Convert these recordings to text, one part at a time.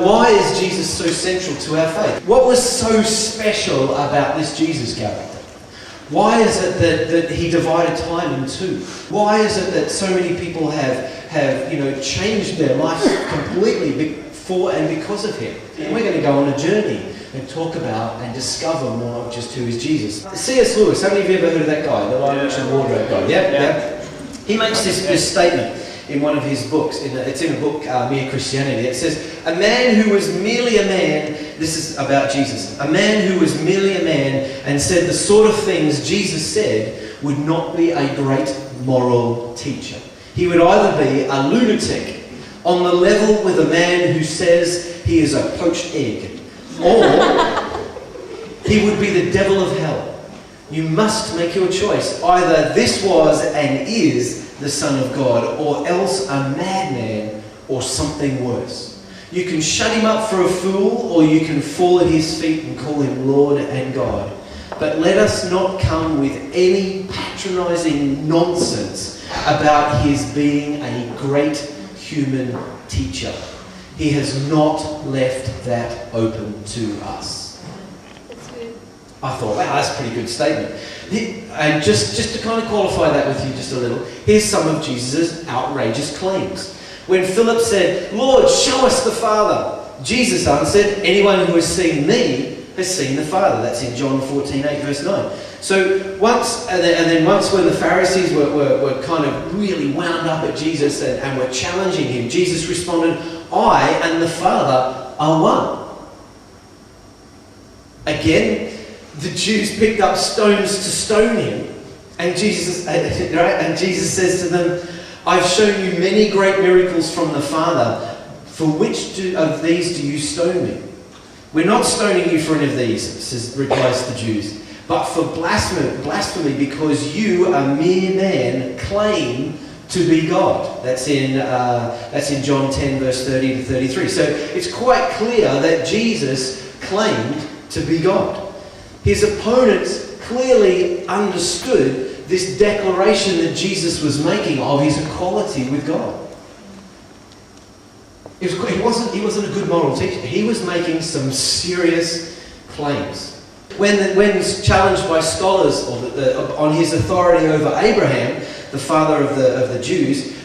why is Jesus so central to our faith? What was so special about this Jesus character? Why is it that he divided time in two? Why is it that so many people have changed their lives completely for and because of him? And we're going to go on a journey and talk about and discover more of just who is Jesus. C.S. Lewis, how many of you ever heard of that guy? The Lion, Witch and Wardrobe guy? Yeah. He makes this statement in one of his books. It's in a book, Mere Christianity. It says, a man who was merely a man, this is about Jesus, a man who was merely a man and said the sort of things Jesus said would not be a great moral teacher. He would either be a lunatic on the level with a man who says he is a poached egg, or he would be the devil of hell. You must make your choice. Either this was and is the Son of God, or else a madman, or something worse. You can shut him up for a fool, or you can fall at his feet and call him Lord and God. But let us not come with any patronising nonsense about his being a great human teacher. He has not left that open to us. That's good. I thought, wow, that's a pretty good statement. And just to kind of qualify that with you just a little, here's some of Jesus' outrageous claims. When Philip said, Lord, show us the Father, Jesus answered, anyone who has seen me has seen the Father. That's in John 14:8, verse 9. So once when the Pharisees were kind of really wound up at Jesus and were challenging him, Jesus responded, I and the Father are one. Again, the Jews picked up stones to stone him, and Jesus says to them, I've shown you many great miracles from the Father. For which of these do you stone me? We're not stoning you for any of these, replies the Jews, but for blasphemy, because you, a mere man, claim to be God. That's in John 10, verse 30 to 33. So it's quite clear that Jesus claimed to be God. His opponents clearly understood this declaration that Jesus was making of his equality with God. He wasn't a good moral teacher. He was making some serious claims. When challenged by scholars on his authority over Abraham, the father of the Jews,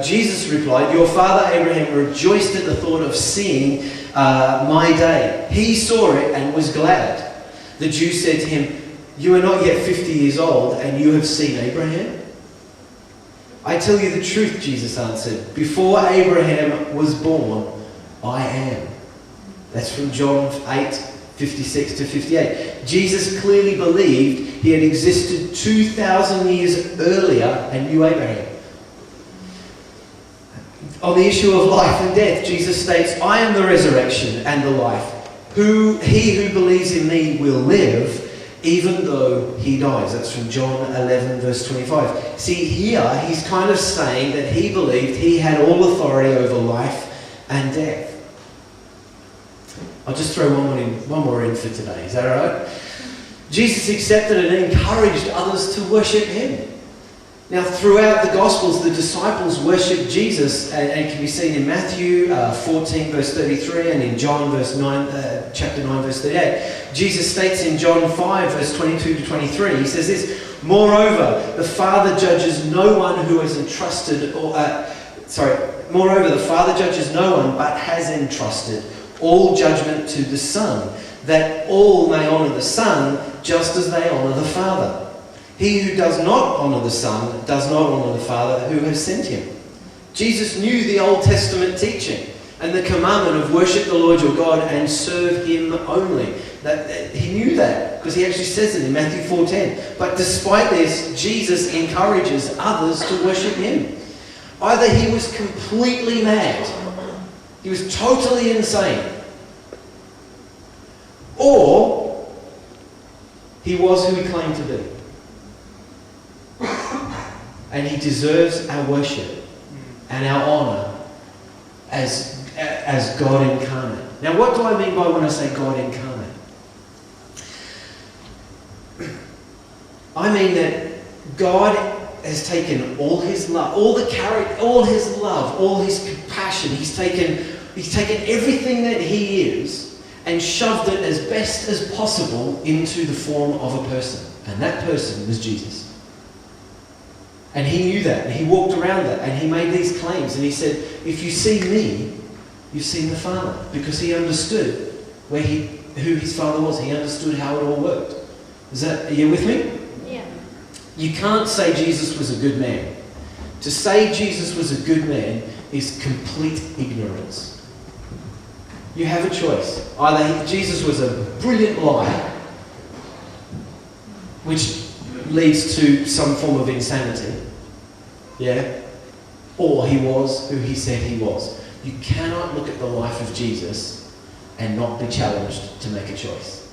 Jesus replied, your father Abraham rejoiced at the thought of seeing my day. He saw it and was glad. The Jews said to him, you are not yet 50 years old and you have seen Abraham? I tell you the truth, Jesus answered. Before Abraham was born, I am. That's from John 8, 56 to 58. Jesus clearly believed he had existed 2,000 years earlier and knew Abraham. On the issue of life and death, Jesus states, I am the resurrection and the life. He who believes in me will live, even though he dies. That's from John 11, verse 25. See, here he's kind of saying that he believed he had all authority over life and death. I'll just throw one more in for today. Is that all right? Jesus accepted and encouraged others to worship him. Now, throughout the Gospels, the disciples worshipped Jesus, and can be seen in Matthew 14, verse 33, and in John chapter 9, verse 38. Jesus states in John 5, verse 22 to 23, he says this, moreover, the Father judges no one who has entrusted, moreover, the Father judges no one, but has entrusted all judgment to the Son, that all may honour the Son, just as they honour the Father. He who does not honour the Son does not honour the Father who has sent him. Jesus knew the Old Testament teaching and the commandment of worship the Lord your God and serve him only. He knew that because he actually says it in Matthew 4:10. But despite this, Jesus encourages others to worship him. Either he was completely mad, he was totally insane, or he was who he claimed to be. And he deserves our worship and our honour as God incarnate. Now, what do I mean by when I say God incarnate? I mean that God has taken all his love, all his compassion. He's taken He's taken everything that he is and shoved it as best as possible into the form of a person. And that person was Jesus. And he knew that, and he walked around that, and he made these claims, and he said, if you see me, you've seen the Father. Because he understood who his Father was. He understood how it all worked. Are you with me? Yeah. You can't say Jesus was a good man. To say Jesus was a good man is complete ignorance. You have a choice. Either Jesus was a brilliant liar, which leads to some form of insanity, yeah? Or he was who he said he was. You cannot look at the life of Jesus and not be challenged to make a choice.